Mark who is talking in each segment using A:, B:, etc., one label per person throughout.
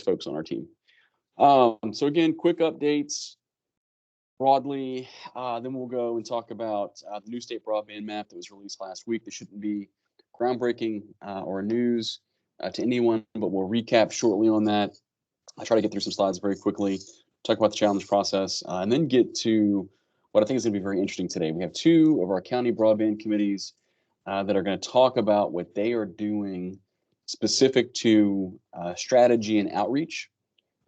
A: folks on our team. So again, quick updates broadly, then we'll go and talk about the new state broadband map that was released last week. This shouldn't be groundbreaking or news to anyone, but we'll recap shortly on that. I'll try to get through some slides very quickly, talk about the challenge process, and then get to what I think is going to be very interesting today. We have two of our county broadband committees that are going to talk about what they are doing specific to strategy and outreach,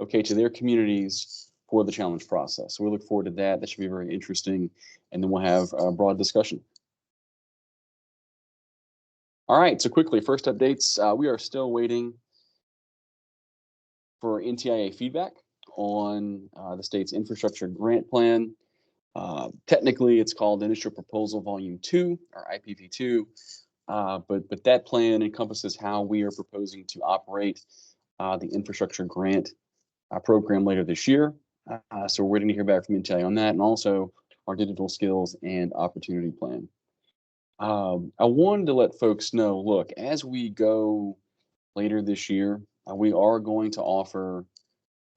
A: okay, to their communities for the challenge process. So we look forward to that. That should be very interesting. And then we'll have a broad discussion. All right, so quickly, first updates. We are still waiting for NTIA feedback on the state's infrastructure grant plan. Technically, it's called Initial Proposal Volume 2, or IPV2, but that plan encompasses how we are proposing to operate the infrastructure grant program later this year. So we're waiting to hear back from NTIA on that, and also our digital skills and opportunity plan. I wanted to let folks know, look, as we go later this year, we are going to offer,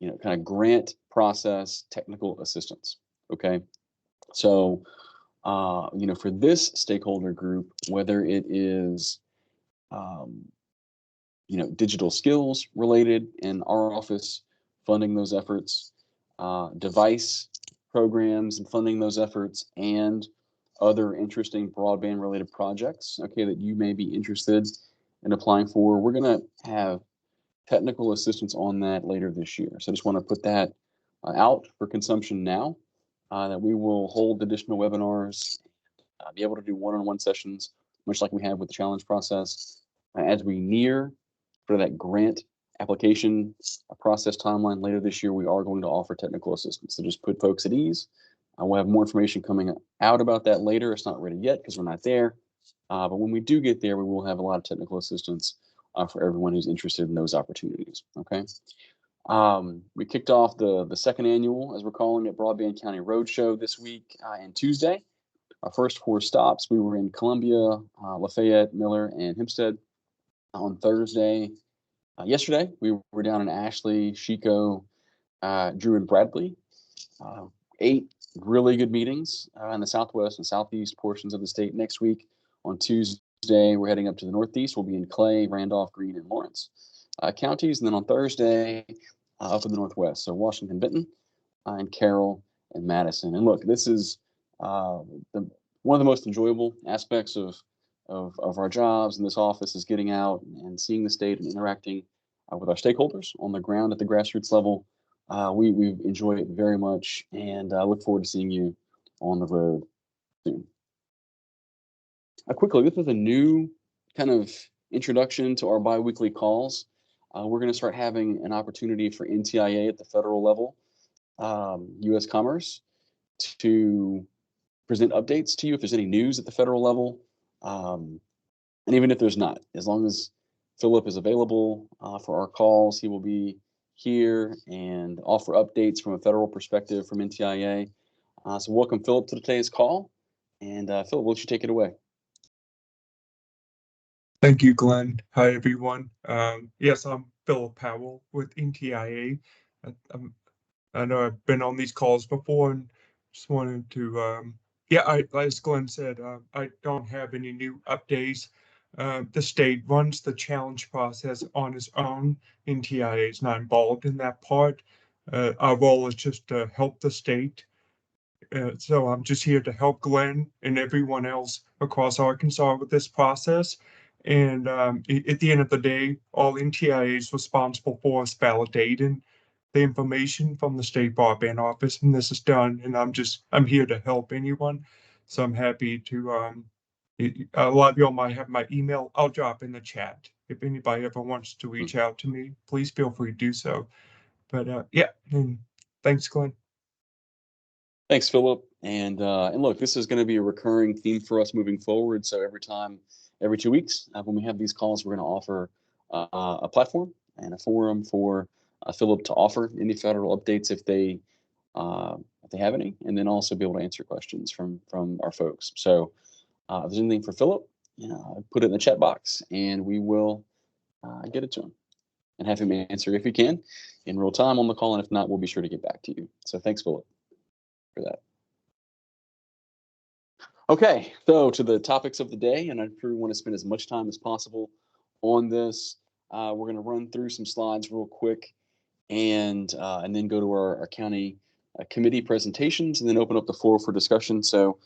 A: kind of grant process technical assistance, okay? So, for this stakeholder group, whether it is, digital skills related in our office, funding those efforts, device programs and funding those efforts, and other interesting broadband related projects, okay, that you may be interested in applying for. We're going to have technical assistance on that later this year. So I just want to put that out for consumption now, that we will hold additional webinars, be able to do one-on-one sessions, much like we have with the challenge process. As we near for that grant application process timeline later this year, we are going to offer technical assistance. So just put folks at ease. We'll have more information coming out about that later. It's not ready yet because we're not there. But when we do get there, we will have a lot of technical assistance for everyone who's interested in those opportunities, okay? We kicked off the second annual, as we're calling it, Broadband County Roadshow this week and Tuesday. Our first 4 stops, we were in Columbia, Lafayette, Miller, and Hempstead. On Thursday, yesterday, we were down in Ashley, Chico, Drew, and Bradley. 8 really good meetings in the southwest and southeast portions of the state. Next week, on Tuesday, we're heading up to the northeast. We'll be in Clay, Randolph, Greene, and Lawrence counties. And then on Thursday, up in the northwest, so Washington, Benton, and Carroll and Madison. And look, this is one of the most enjoyable aspects of our jobs in this office is getting out and seeing the state and interacting with our stakeholders on the ground at the grassroots level. We enjoy it very much, and I look forward to seeing you on the road soon. Quickly, this is a new kind of introduction to our biweekly calls. We're going to start having an opportunity for NTIA at the federal level, U.S. Commerce, to present updates to you if there's any news at the federal level. And even if there's not, as long as Philip is available for our calls, he will be here and offer updates from a federal perspective from NTIA. So welcome Philip to today's call. And Philip, why don't you take it away?
B: Thank you, Glenn. Hi, everyone. Yes, I'm Philip Powell with NTIA. I know I've been on these calls before and just wanted to, as Glenn said, I don't have any new updates. The state runs the challenge process on its own. NTIA is not involved in that part. Our role is just to help the state. So I'm just here to help Glenn and everyone else across Arkansas with this process. And at the end of the day, all NTIA is responsible for is validating the information from the state broadband office, and this is done. And I'm here to help anyone. So I'm happy to. A lot of y'all might have my email. I'll drop in the chat. If anybody ever wants to reach out to me, please feel free to do so. But and thanks, Glenn.
A: Thanks, Philip. And look, this is going to be a recurring theme for us moving forward. So every 2 weeks, when we have these calls, we're going to offer a platform and a forum for Philip to offer any federal updates if they have any, and then also be able to answer questions from our folks. So if there's anything for Philip, put it in the chat box, and we will get it to him. and have him answer if he can in real time on the call. And if not, we'll be sure to get back to you. So thanks, Philip, for that. Okay, so to the topics of the day, and I'm sure we want to spend as much time as possible on this. We're going to run through some slides real quick and then go to our county committee presentations and then open up the floor for discussion. So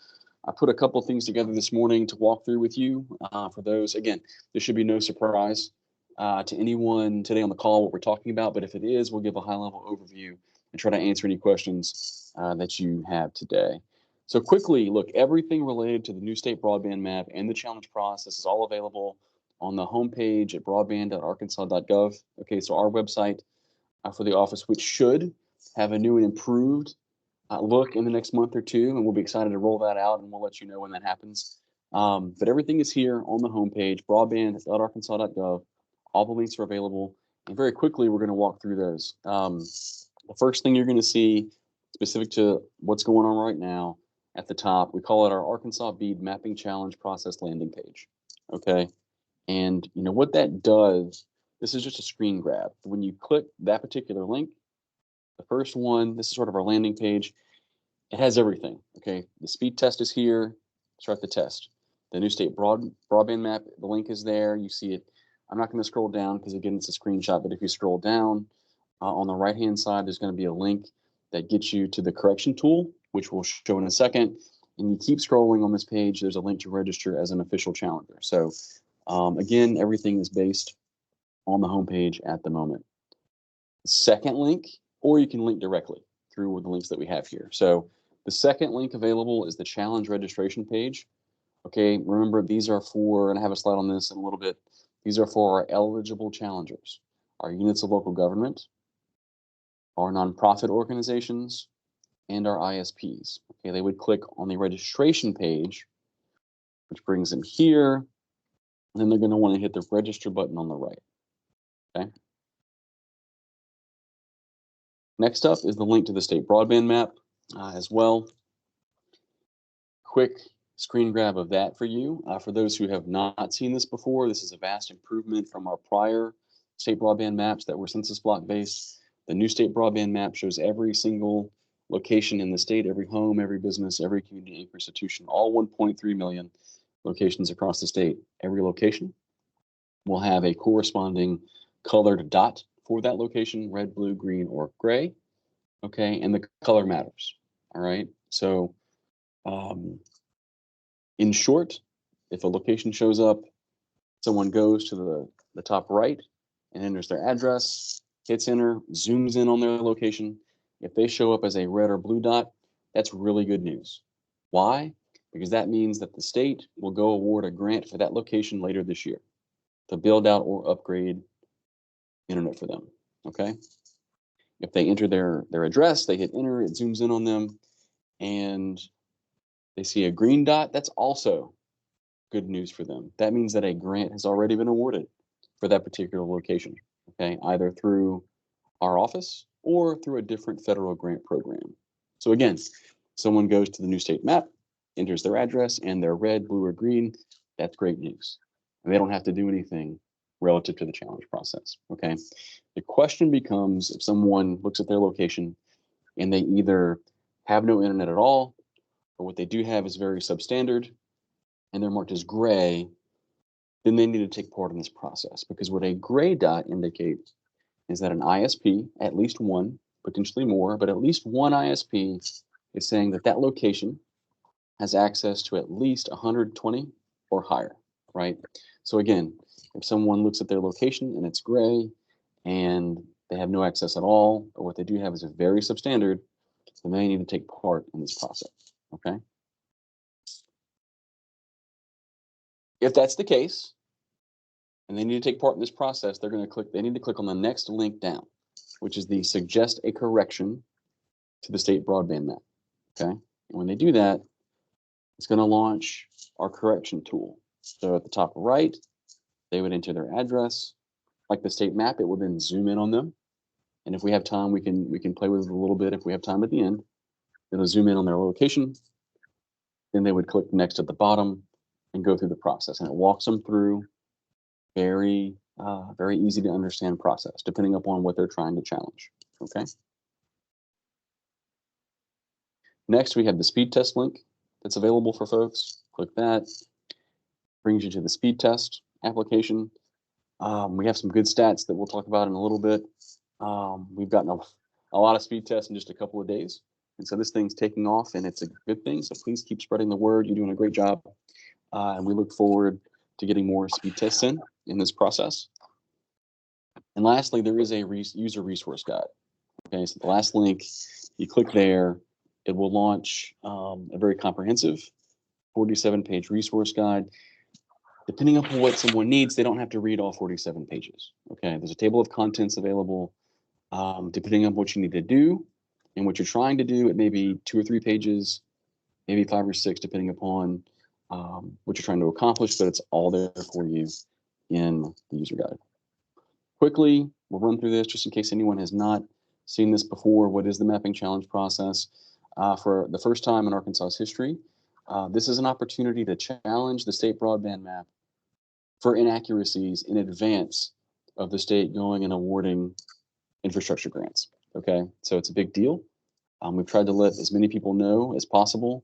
A: I put a couple of things together this morning to walk through with you. For those, again, there should be no surprise to anyone today on the call what we're talking about, but if it is, we'll give a high-level overview and try to answer any questions that you have today. So quickly, look, everything related to the new state broadband map and the challenge process is all available on the homepage at broadband.arkansas.gov. Okay, so our website for the office, which should have a new and improved look in the next month or two, and we'll be excited to roll that out, and we'll let you know when that happens. But everything is here on the homepage, broadband.arkansas.gov. All the links are available, and very quickly, we're going to walk through those. The first thing you're going to see, specific to what's going on right now, at the top, we call it our Arkansas BEAD Mapping Challenge Process landing page. Okay, and you know what that does. This is just a screen grab. When you click that particular link, the first one, this is sort of our landing page. It has everything. Okay, the speed test is here. Start the test. The new state broadband map, the link is there. You see it. I'm not going to scroll down because again, it's a screenshot. But if you scroll down on the right-hand side, there's going to be a link that gets you to the correction tool, which we'll show in a second. And you keep scrolling on this page. There's a link to register as an official challenger. So again, everything is based on the homepage at the moment. The second link, or you can link directly through the links that we have here. So the second link available is the challenge registration page. Okay, remember these are for, and I have a slide on this in a little bit, these are for our eligible challengers, our units of local government, our nonprofit organizations, and our ISPs. Okay, they would click on the registration page, which brings them here, and then they're going to want to hit the register button on the right. Okay. Next up is the link to the state broadband map as well. Quick screen grab of that for you. For those who have not seen this before, this is a vast improvement from our prior state broadband maps that were census block based. The new state broadband map shows every single location in the state, every home, every business, every community anchor institution, all 1.3 million locations across the state. Every location will have a corresponding colored dot for that location, red, blue, green, or gray. Okay, and the color matters. All right, so in short, if a location shows up, someone goes to the top right and enters their address, hits enter, zooms in on their location. If they show up as a red or blue dot, that's really good news. Why? Because that means that the state will go award a grant for that location later this year to build out or upgrade internet for them. Okay. If they enter their address, they hit enter, it zooms in on them, and they see a green dot, that's also good news for them. That means that a grant has already been awarded for that particular location, okay, either through our office or through a different federal grant program. So again, someone goes to the new state map, enters their address, and they're red, blue, or green, that's great news. And they don't have to do anything relative to the challenge process, okay? The question becomes if someone looks at their location and they either have no internet at all, or what they do have is very substandard, and they're marked as gray, then they need to take part in this process. Because what a gray dot indicates is that an ISP, at least one, potentially more, but at least one ISP is saying that that location has access to at least 120 or higher, right? So again, if someone looks at their location and it's gray and they have no access at all, or what they do have is a very substandard, then they need to take part in this process, okay? If that's the case, and they need to take part in this process, they need to click on the next link down, which is the suggest a correction to the state broadband map, okay? And when they do that, it's gonna launch our correction tool. So at the top right, they would enter their address. Like the state map, it will then zoom in on them. And if we have time, we can play with it a little bit. If we have time at the end, it'll zoom in on their location. Then they would click next at the bottom and go through the process. And it walks them through very very easy to understand process, depending upon what they're trying to challenge, okay? Next, we have the speed test link that's available for folks. Click that, brings you to the speed test application. We have some good stats that we'll talk about in a little bit. We've gotten a lot of speed tests in just a couple of days. And so this thing's taking off and it's a good thing. So please keep spreading the word. You're doing a great job. And we look forward to getting more speed tests in this process. And lastly, there is a user resource guide. Okay, so the last link, you click there, it will launch a very comprehensive 47-page resource guide. Depending upon what someone needs, they don't have to read all 47 pages. Okay, there's a table of contents available. Depending on what you need to do and what you're trying to do, it may be 2 or 3 pages, maybe 5 or 6, depending upon what you're trying to accomplish, but it's all there for you in the user guide. Quickly, we'll run through this just in case anyone has not seen this before. What is the mapping challenge process? For the first time in Arkansas's history, this is an opportunity to challenge the state broadband map for inaccuracies in advance of the state going and awarding infrastructure grants. Okay, so it's a big deal. We've tried to let as many people know as possible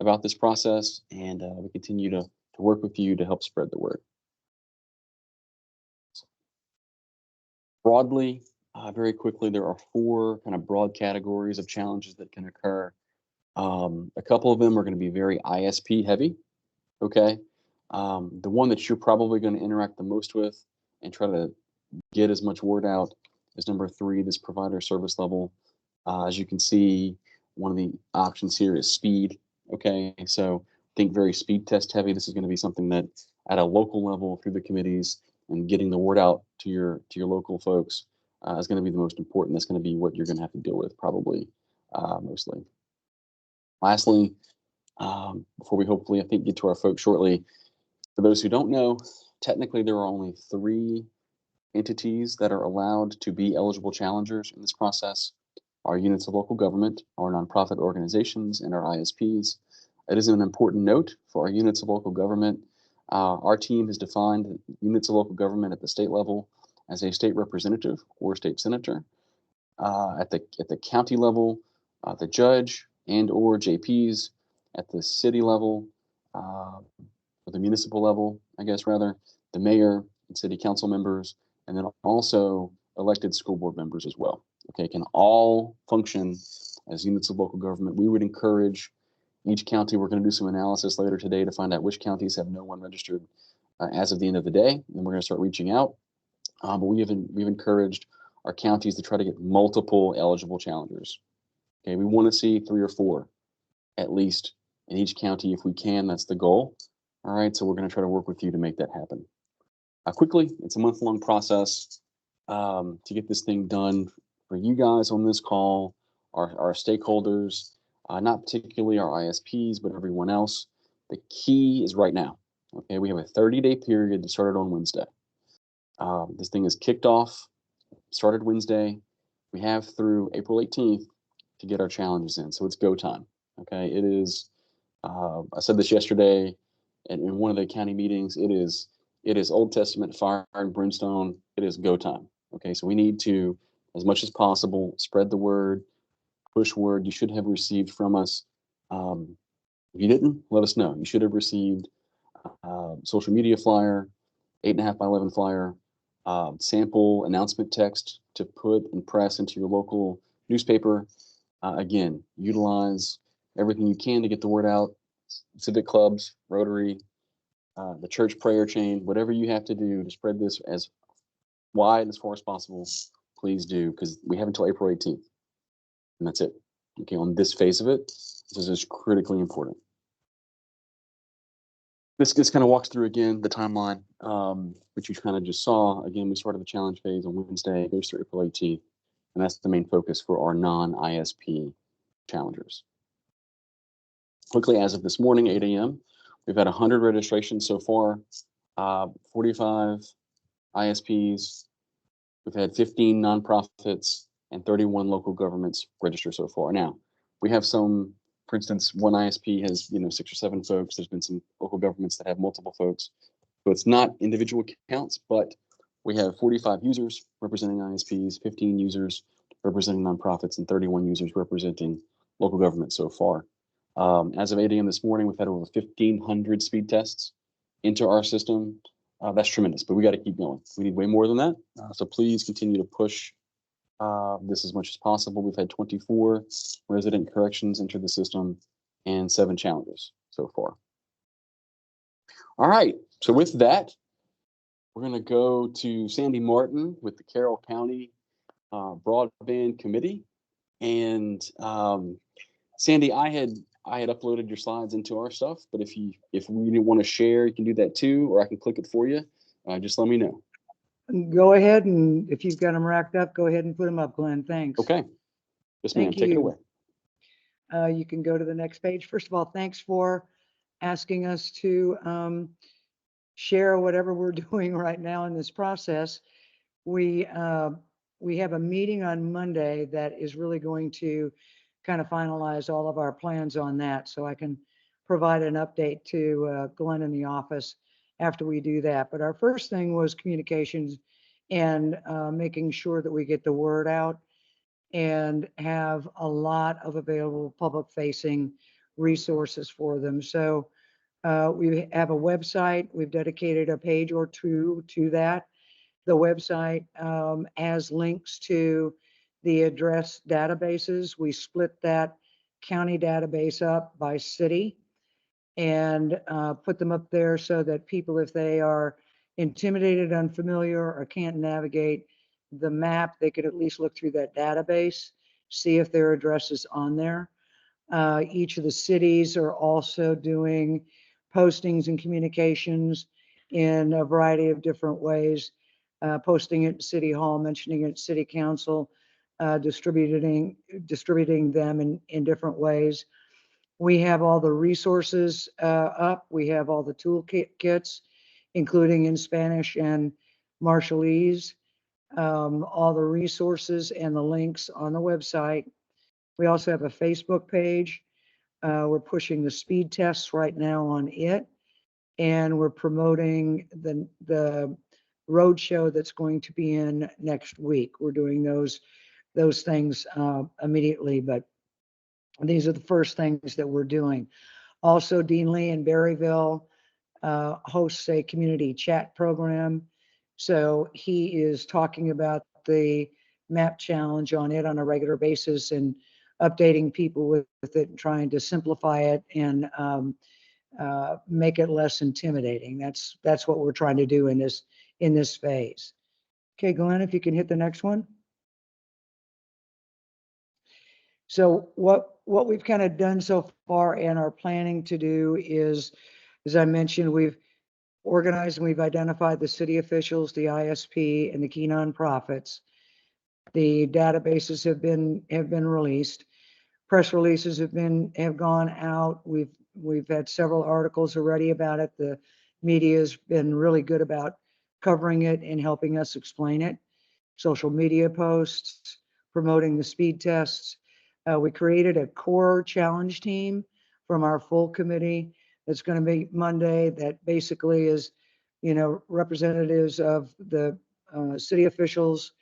A: about this process, and we continue to work with you to help spread the word. Broadly, very quickly, there are 4 kind of broad categories of challenges that can occur. A couple of them are going to be very ISP heavy. Okay, the one that you're probably going to interact the most with and try to get as much word out is number 3, this provider service level. As you can see, one of the options here is speed. Okay, so think very speed test heavy. This is going to be something that at a local level through the committees and getting the word out to your local folks is going to be the most important. That's going to be what you're going to have to deal with probably mostly. Lastly, before we hopefully, I think, get to our folks shortly, for those who don't know, technically there are only 3 entities that are allowed to be eligible challengers in this process. Our units of local government, our nonprofit organizations, and our ISPs. It is an important note for our units of local government. Our team has defined units of local government at the state level as a state representative or state senator. At the county level, the judge and or JPs. At the city level, or the municipal level, I guess rather, the mayor and city council members, and then also elected school board members as well. Okay, can all function as units of local government. We would encourage each county. We're going to do some analysis later today to find out which counties have no one registered as of the end of the day, and we're going to start reaching out. But we've encouraged our counties to try to get multiple eligible challengers. Okay, we want to see 3 or 4 at least in each county if we can. That's the goal. All right, so we're going to try to work with you to make that happen. Quickly, it's a month-long process to get this thing done for you guys on this call, our stakeholders, not particularly our ISPs, but everyone else. The key is right now. Okay, we have a 30-day period that started on Wednesday. This thing is kicked off, started Wednesday. We have through April 18th to get our challenges in, so it's go time. Okay, it is. I said this yesterday in one of the county meetings. It is Old Testament fire and brimstone. It is go time. Okay, so we need to, as much as possible, spread the word, push word. You should have received from us. If you didn't, let us know. You should have received social media flyer, 8.5 by 11 flyer, sample announcement text to put and press into your local newspaper. Again, utilize everything you can to get the word out. Civic clubs, Rotary, the church prayer chain, whatever you have to do to spread this as wide as far as possible, please do, because we have until April 18th, and that's it. Okay, on this phase of it, this is critically important. This kind of walks through again the timeline, which you kind of just saw. Again, we started the challenge phase on Wednesday, it goes through April 18th, and that's the main focus for our non-ISP challengers. Quickly, as of this morning, 8 a.m., we've had 100 registrations so far, 45 ISPs. We've had 15 nonprofits and 31 local governments register so far. Now, we have some, for instance, one ISP has 6 or 7 folks. There's been some local governments that have multiple folks. So it's not individual counts, but We have 45 users representing ISPs, 15 users representing nonprofits, and 31 users representing local government so far. As of 8 a.m. this morning, we've had over 1,500 speed tests into our system. That's tremendous, but we got to keep going. We need way more than that. So please continue to push this as much as possible. We've had 24 resident corrections enter the system and 7 challenges so far. All right, so with that, we're going to go to Sandy Martin with the Carroll County Broadband Committee. And Sandy, I had uploaded your slides into our stuff, but if we didn't want to share, you can do that too, or I can click it for you. Just let me know.
C: Go ahead, and if you've got them racked up, go ahead and put them up, Glenn. Thanks.
A: Okay. Yes, ma'am. Take it away.
C: You can go to the next page. First of all, thanks for asking us to share whatever we're doing right now in this process. We have a meeting on Monday that is really going to kind of finalize all of our plans on that, so I can provide an update to Glenn in the office after we do that. But our first thing was communications and making sure that we get the word out and have a lot of available public-facing resources for them. So we have a website. We've dedicated a page or two to that. The website has links to the address databases. We split that county database up by city and put them up there so that people, if they are intimidated, unfamiliar, or can't navigate the map, they could at least look through that database, see if their address is on there. Each of the cities are also doing postings and communications in a variety of different ways, posting it at City Hall, mentioning it at City Council, distributing them in different ways. We have all the resources up. We have all the toolkits, including in Spanish and Marshallese, all the resources and the links on the website. We also have a Facebook page. We're pushing the speed tests right now on it, and we're promoting the road show that's going to be in next week. We're doing those things immediately, but these are the first things that we're doing. Also, Dean Lee in Berryville hosts a community chat program. So he is talking about the map challenge on it on a regular basis and updating people with it and trying to simplify it and make it less intimidating. That's what we're trying to do in this phase. Okay, Glenn, if you can hit the next one. So what we've kind of done so far and are planning to do is, as I mentioned, we've organized and we've identified the city officials, the ISP, and the key nonprofits. The databases have been released. Press releases have gone out. We've had several articles already about it. The media has been really good about covering it and helping us explain it. Social media posts, promoting the speed tests. We created a core challenge team from our full committee that's going to be Monday, that basically is, representatives of the city officials,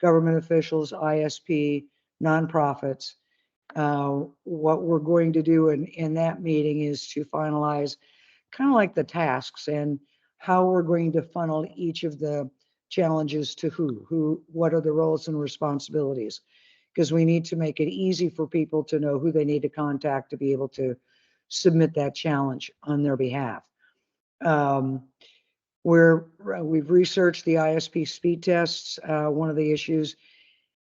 C: government officials, ISP, nonprofits. What we're going to do in that meeting is to finalize kind of like the tasks and how we're going to funnel each of the challenges to what are the roles and responsibilities, because we need to make it easy for people to know who they need to contact to be able to submit that challenge on their behalf. We've researched the ISP speed tests. One of the issues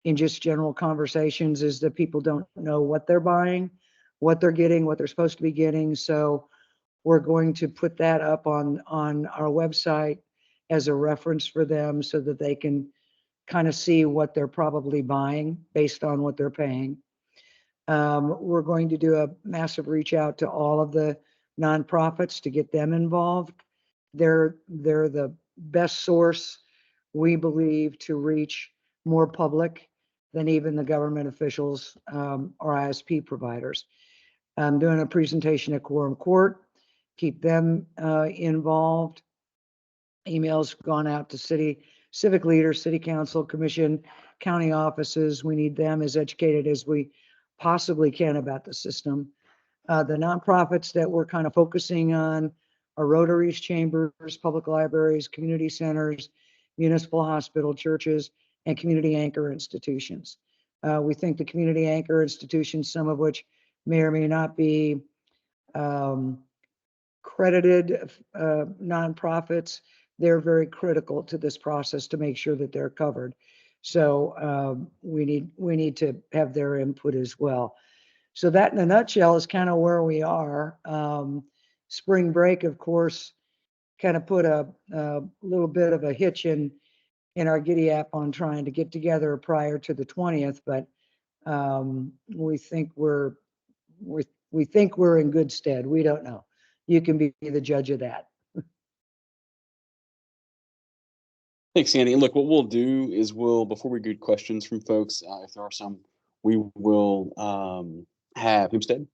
C: in just general conversations is that people don't know what they're buying, what they're getting, what they're supposed to be getting. So we're going to put that up on our website as a reference for them so that they can kind of see what they're probably buying based on what they're paying. We're going to do a massive reach out to all of the nonprofits to get them involved. They're the best source, we believe, to reach more public than even the government officials or ISP providers. I'm doing a presentation at Quorum Court, keep them involved. Emails gone out to city civic leaders, city council, commission, county offices. We need them as educated as we possibly can about the system. The nonprofits that we're kind of focusing on are Rotaries, chambers, public libraries, community centers, municipal hospital, churches, and community anchor institutions. We think the community anchor institutions, some of which may or may not be credited nonprofits, they're very critical to this process to make sure that they're covered. So we need to have their input as well. So that in a nutshell is kind of where we are. Spring break, of course, kind of put a little bit of a hitch in our Giddy app on trying to get together prior to the 20th, but we think we're in good stead. We don't know. You can be the judge of that.
A: Thanks, Sandy. And look, what we'll do is before we get questions from folks, if there are some, we will have Hempstead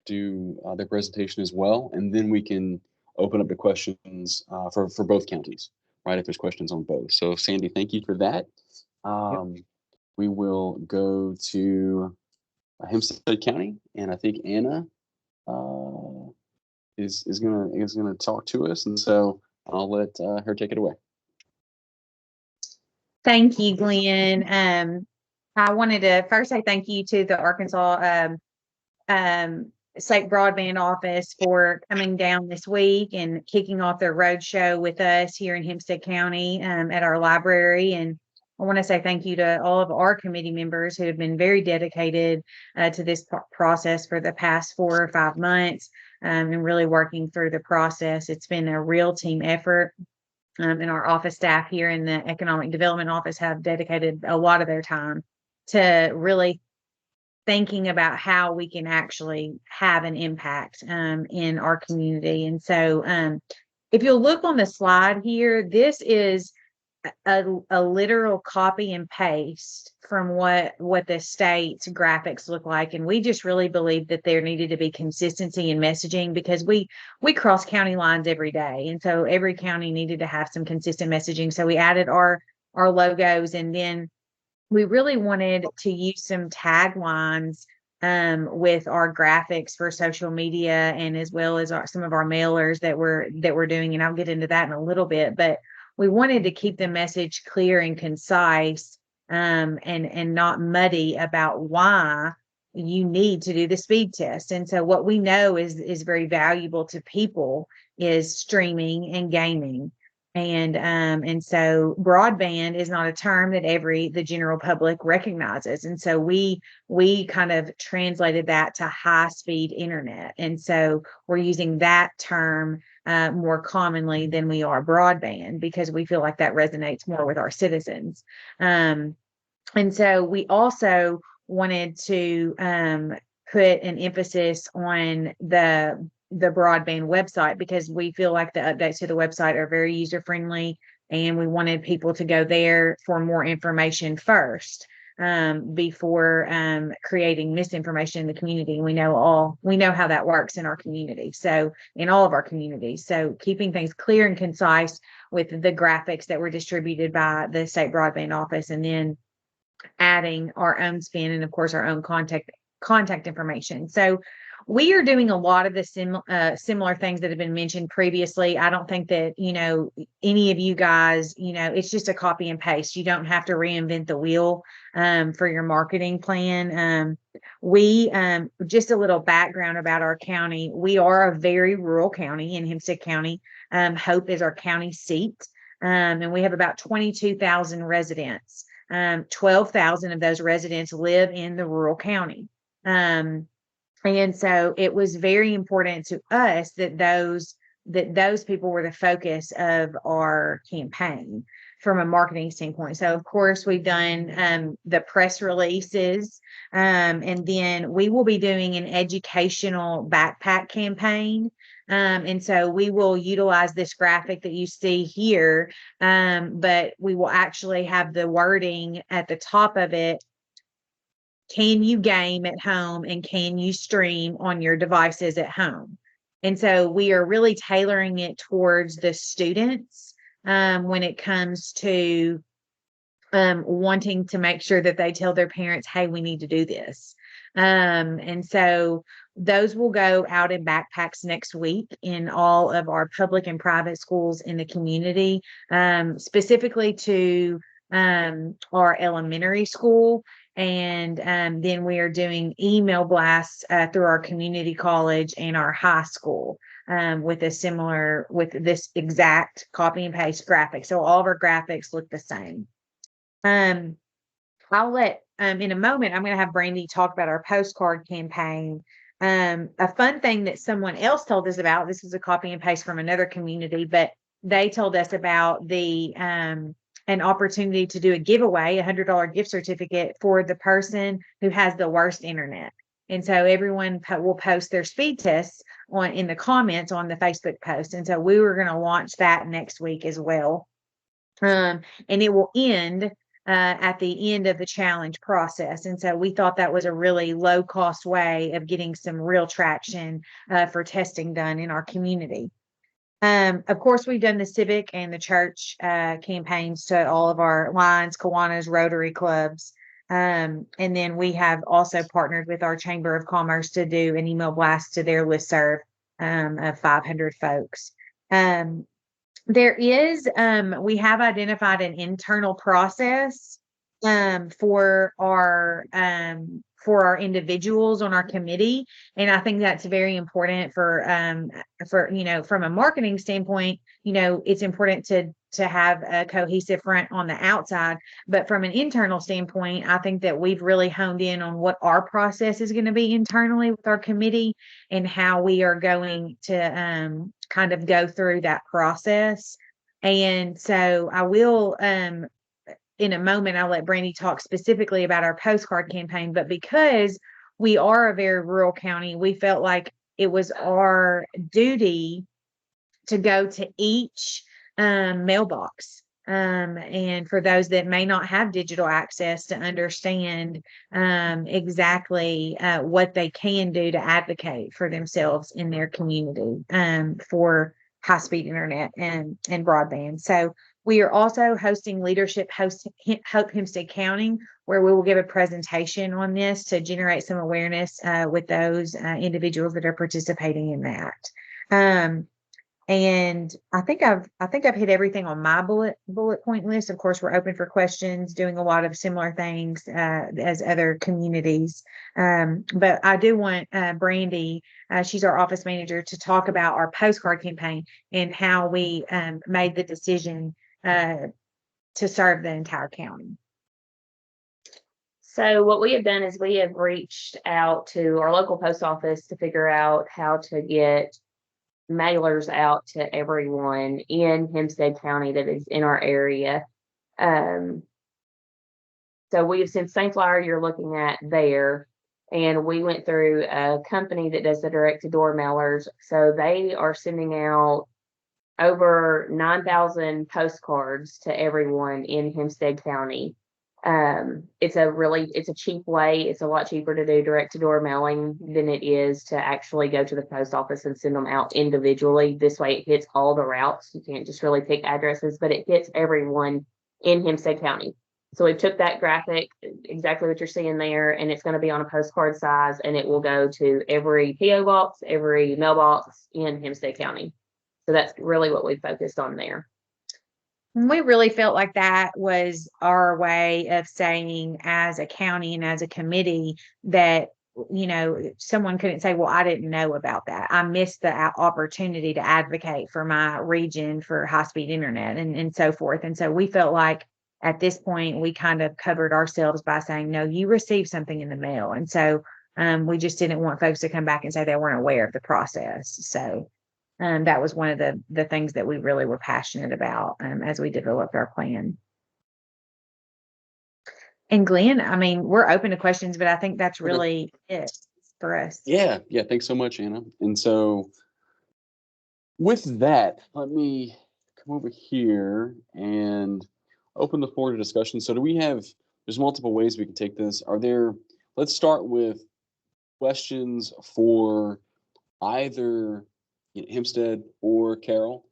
A: do their presentation as well, and then we can open up the questions for both counties, right? If there's questions on both. So, Sandy, thank you for that. Yep. We will go to Hempstead County, and I think Anna is gonna talk to us, and so I'll let her take it away.
D: Thank you, Glenn. I wanted to first say thank you to the Arkansas State Broadband Office for coming down this week and kicking off their roadshow with us here in Hempstead County at our library. And I want to say thank you to all of our committee members who have been very dedicated to this process for the past 4 or 5 months and really working through the process. It's been a real team effort. And our office staff here in the Economic Development Office have dedicated a lot of their time to really thinking about how we can actually have an impact in our community. And so if you'll look on the slide here, this is a literal copy and paste from what the state's graphics look like. And we just really believe that there needed to be consistency in messaging because we cross county lines every day. And so every county needed to have some consistent messaging. So we added our logos, and then we really wanted to use some taglines with our graphics for social media, and as well as some of our mailers that we're doing. And I'll get into that in a little bit, but we wanted to keep the message clear and concise and not muddy about why you need to do the speed test. And so what we know is very valuable to people is streaming and gaming. And so broadband is not a term that the general public recognizes. And so we kind of translated that to high speed internet. And so we're using that term more commonly than we are broadband because we feel like that resonates more with our citizens. And so we also wanted to put an emphasis on the broadband website because we feel like the updates to the website are very user friendly, and we wanted people to go there for more information first before creating misinformation in the community. We know how that works in our community, so in all of our communities. So keeping things clear and concise with the graphics that were distributed by the State Broadband Office, and then adding our own spin and of course our own contact information. So we are doing a lot of the similar things that have been mentioned previously. I don't think that, any of you guys, it's just a copy and paste. You don't have to reinvent the wheel for your marketing plan. We just a little background about our county. We are a very rural county in Hempstead County. Hope is our county seat. And we have about 22,000 residents. 12,000 of those residents live in the rural county. And so it was very important to us that those people were the focus of our campaign from a marketing standpoint. So of course we've done the press releases, and then we will be doing an educational backpack campaign. And so we will utilize this graphic that you see here, but we will actually have the wording at the top of it. Can you game at home and can you stream on your devices at home? And so we are really tailoring it towards the students when it comes to wanting to make sure that they tell their parents, hey, we need to do this. And so those will go out in backpacks next week in all of our public and private schools in the community, specifically to our elementary school. And then we are doing email blasts through our community college and our high school with this exact copy and paste graphic. So all of our graphics look the same. I'll let in a moment, I'm going to have Brandy talk about our postcard campaign. A fun thing that someone else told us about, this is a copy and paste from another community, but they told us about an opportunity to do a giveaway, $100 gift certificate for the person who has the worst internet. And so everyone will post their speed tests in the comments on the Facebook post. And so we were going to launch that next week as well. And it will end at the end of the challenge process. And so we thought that was a really low cost way of getting some real traction for testing done in our community. Of course, we've done the civic and the church campaigns to all of our Lions, Kiwanis, Rotary clubs. And then we have also partnered with our Chamber of Commerce to do an email blast to their listserv of 500 folks. We have identified an internal process for our individuals on our committee. And I think that's very important for from a marketing standpoint, it's important to have a cohesive front on the outside. But from an internal standpoint, I think that we've really honed in on what our process is going to be internally with our committee and how we are going to kind of go through that process. And so I will, in a moment, I'll let Brandy talk specifically about our postcard campaign, but because we are a very rural county, we felt like it was our duty to go to each mailbox. And for those that may not have digital access, to understand exactly what they can do to advocate for themselves in their community for high-speed internet and broadband. So we are also hosting Leadership Hope Hempstead County, where we will give a presentation on this to generate some awareness with those individuals that are participating in that. And I think I've hit everything on my bullet point list. Of course, we're open for questions, doing a lot of similar things as other communities. But I do want Brandy, she's our office manager, to talk about our postcard campaign and how we made the decision to serve the entire county.
E: So what we have done is we have reached out to our local post office to figure out how to get mailers out to everyone in Hempstead County that is in our area. So we have sent same flyer you're looking at there, and we went through a company that does the direct-to-door mailers. So they are sending out over 9,000 postcards to everyone in Hempstead County. It's a cheap way. It's a lot cheaper to do direct-to-door mailing than it is to actually go to the post office and send them out individually. This way it hits all the routes. You can't just really pick addresses, but it hits everyone in Hempstead County. So we took that graphic, exactly what you're seeing there, and it's going to be on a postcard size, and it will go to every PO box, every mailbox in Hempstead County. So that's really what we focused on there.
D: We really felt like that was our way of saying, as a county and as a committee, that, someone couldn't say, well, I didn't know about that. I missed the opportunity to advocate for my region for high-speed internet and so forth. And so we felt like at this point, we kind of covered ourselves by saying, no, you received something in the mail. And so we just didn't want folks to come back and say they weren't aware of the process. So that was one of the things that we really were passionate about as we developed our plan. And Glenn, I mean, we're open to questions, but I think that's really it for us.
A: Yeah. Thanks so much, Anna. And so with that, let me come over here and open the floor to discussion. So there's multiple ways we can take this. Let's start with questions for either Hempstead or Carroll.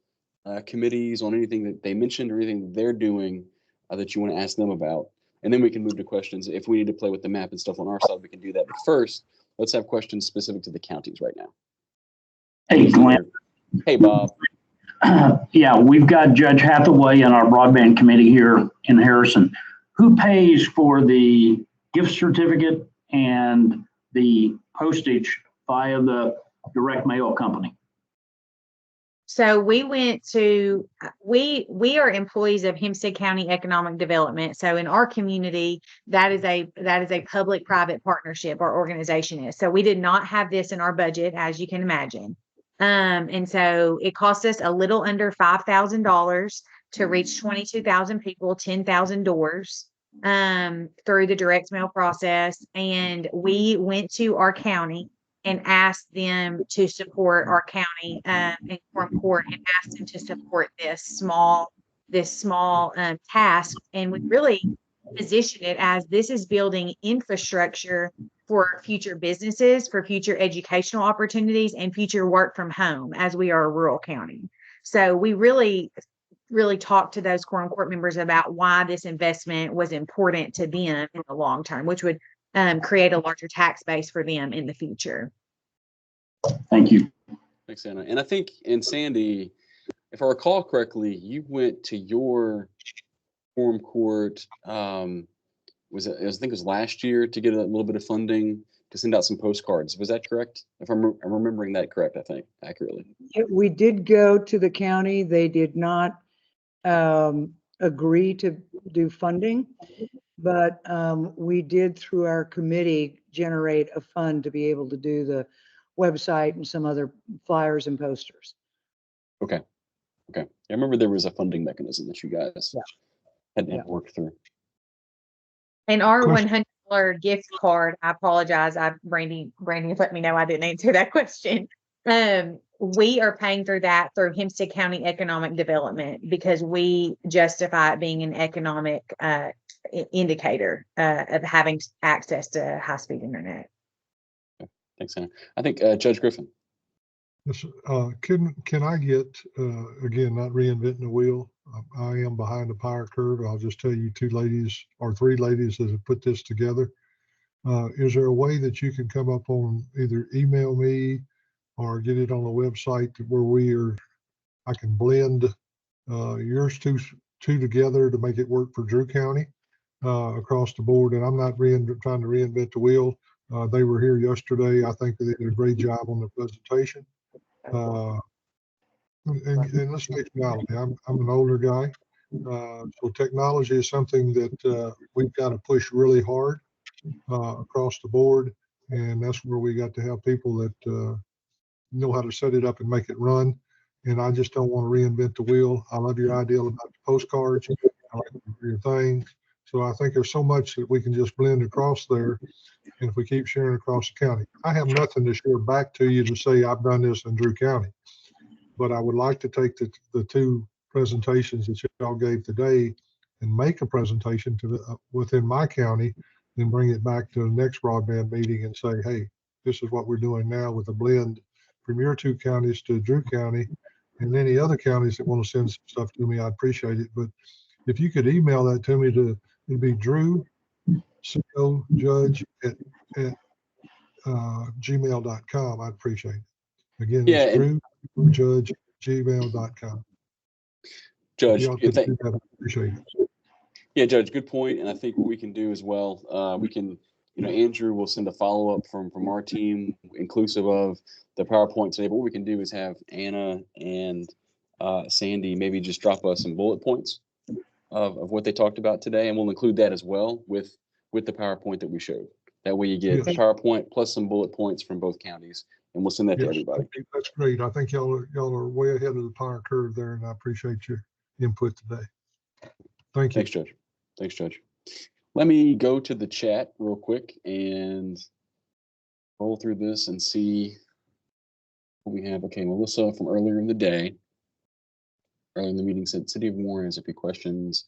A: committees on anything that they mentioned or anything that they're doing that you want to ask them about. And then we can move to questions. If we need to play with the map and stuff on our side, we can do that. But first, let's have questions specific to the counties right now.
F: Hey, Glenn.
A: Hey, Bob.
F: Yeah, we've got Judge Hathaway and our broadband committee here in Harrison. Who pays for the gift certificate and the postage via the direct mail company?
D: So we are employees of Hempstead County Economic Development. So in our community, that is a public-private partnership our organization is. So we did not have this in our budget, as you can imagine. And so it cost us a little under $5,000 to reach 22,000 people, 10,000 doors, through the direct mail process. And we went to our county and asked them to support our county, in Quorum Court, and asked them to support this small task. And we really position it as this is building infrastructure for future businesses, for future educational opportunities, and future work from home, as we are a rural county. So we really talked to those Quorum Court members about why this investment was important to them in the long term, which would create a larger tax base for them in the future.
F: Thank you.
A: Thanks, Anna. And I think, in Sandy, if I recall correctly, you went to your Quorum Court, I think it was last year, to get a little bit of funding to send out some postcards. Was that correct? If I'm remembering that correct, I think, accurately.
C: We did go to the county. They did not agree to do funding, but we did, through our committee, generate a fund to be able to do the website and some other flyers and posters.
A: Okay. I remember there was a funding mechanism that you guys had worked through.
D: And our $100 gift card, I apologize. Brandy let me know I didn't answer that question. We are paying through that through Hempstead County Economic Development, because we justify it being an economic indicator of having access to high-speed internet.
A: Thanks, Anna. I think Judge Griffin.
G: Yes, can I get, again, not reinventing the wheel? I am behind the power curve. I'll just tell you, 2 ladies or 3 ladies that have put this together. Is there a way that you can come up on, either email me or get it on the website, where I can blend yours two together to make it work for Drew County across the board? And I'm not trying to reinvent the wheel. They were here yesterday. I think they did a great job on the presentation. And let's face reality, I'm an older guy. So technology is something that we've got to push really hard across the board. And that's where we got to have people that know how to set it up and make it run. And I just don't want to reinvent the wheel. I love your idea about the postcards. I like your things. So I think there's so much that we can just blend across there. And if we keep sharing across the county, I have nothing to share back to you to say I've done this in Drew County, but I would like to take the 2 presentations that y'all gave today and make a presentation to within my county, and bring it back to the next broadband meeting and say, hey, this is what we're doing now with a blend from your 2 counties to Drew County, and any other counties that want to send some stuff to me, I'd appreciate it. But if you could email that to me, it'd be Drew CO Judge at gmail.com. I'd appreciate it. Again, it's Drew Judge at gmail.com.
A: Judge,
G: I appreciate it.
A: Yeah, Judge, good point. And I think what we can do as well, we can, Andrew will send a follow-up from our team, inclusive of the PowerPoint today. But what we can do is have Anna and Sandy maybe just drop us some bullet points of what they talked about today, and we'll include that as well with the PowerPoint that we showed. That way you get the PowerPoint plus some bullet points from both counties, and we'll send that to everybody.
G: That's great. I think y'all are way ahead of the power curve there, and I appreciate your input today. Thank you.
A: Thanks, Judge. Let me go to the chat real quick and roll through this and see what we have. Okay, Melissa from earlier in the day, earlier in the meeting, said City of Warren has a few questions.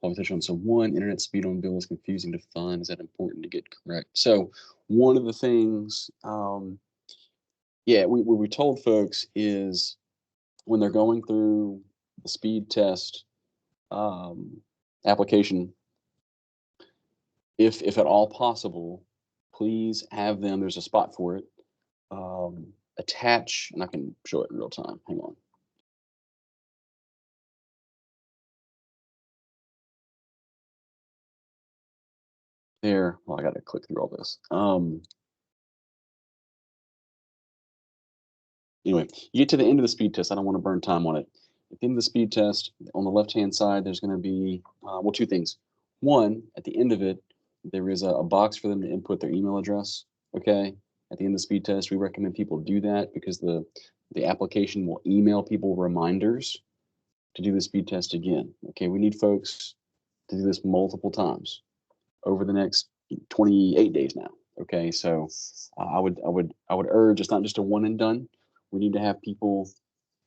A: I'll touch on. So 1, internet speed on bill is confusing to find. Is that important to get correct? So one of the things, what we told folks is when they're going through the speed test application, if at all possible, please have them, there's a spot for it, attach, and I can show it in real time. Hang on. There, well, I got to click through all this. Anyway, you get to the end of the speed test. I don't want to burn time on it. At the end of the speed test, on the left-hand side, there's going to be, well, two things. One, at the end of it, there is a box for them to input their email address. Okay. At the end of the speed test, we recommend people do that because the application will email people reminders to do the speed test again. Okay. We need folks to do this multiple times over the next 28 days now. Okay. So I would urge, it's not just a one and done. We need to have people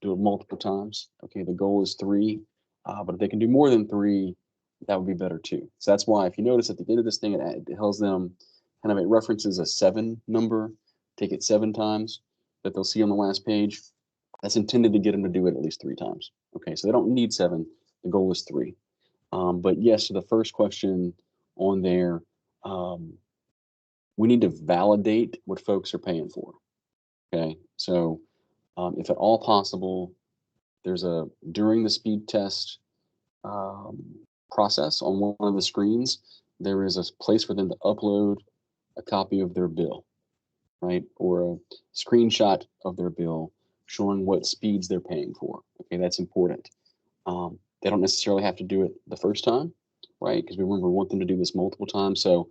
A: do it multiple times. Okay. The goal is 3, but if they can do more than 3, that would be better too. So that's why if you notice at the end of this thing, it tells them kind of, it references a 7 number, take it 7 times that they'll see on the last page. That's intended to get them to do it at least 3 times. Okay, so they don't need 7. The goal is 3. But yes, to the first question on there, we need to validate what folks are paying for. Okay, so if at all possible, there's during the speed test process on one of the screens, there is a place for them to upload a copy of their bill, right? Or a screenshot of their bill showing what speeds they're paying for. Okay, that's important. They don't necessarily have to do it the first time, right? Because we want them to do this multiple times. So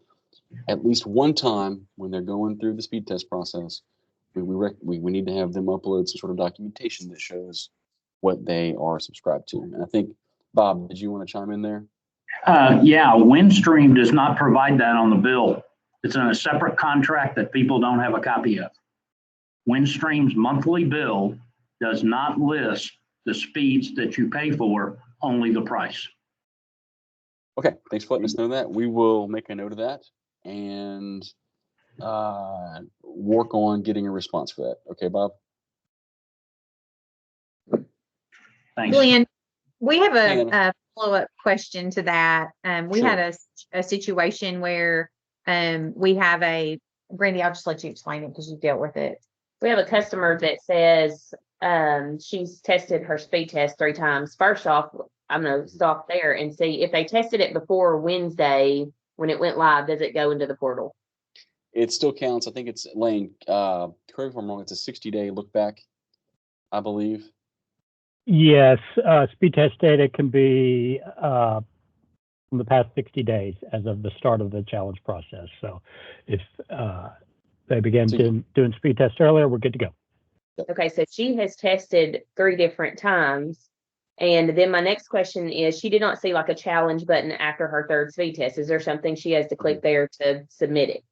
A: at least one time when they're going through the speed test process, we need to have them upload some sort of documentation that shows what they are subscribed to. And I think, Bob, did you want to chime in there?
F: Yeah, Windstream does not provide that on the bill. It's in a separate contract that people don't have a copy of. Windstream's monthly bill does not list the speeds that you pay for, only the price.
A: Okay, thanks for letting us know that. We will make a note of that and work on getting a response for that. Okay, Bob?
F: Thanks.
D: Glenn, we have
A: Hang on.
D: a follow-up question to that. We
A: Sure.
D: had a situation where we have Brandy, I'll just let you explain it because you dealt with it.
E: We have a customer that says she's tested her speed test 3 times. First off, I'm going to stop there and see if they tested it before Wednesday when it went live, does it go into the portal?
A: It still counts. I think it's Lane, correct me if I'm wrong, it's a 60-day look back, I believe.
H: Yes, speed test data can be from the past 60 days as of the start of the challenge process. So if they began doing speed tests earlier, we're good to go.
E: Okay, so she has tested 3 different times. And then my next question is, she did not see like a challenge button after her 3rd speed test. Is there something she has to click there to submit it?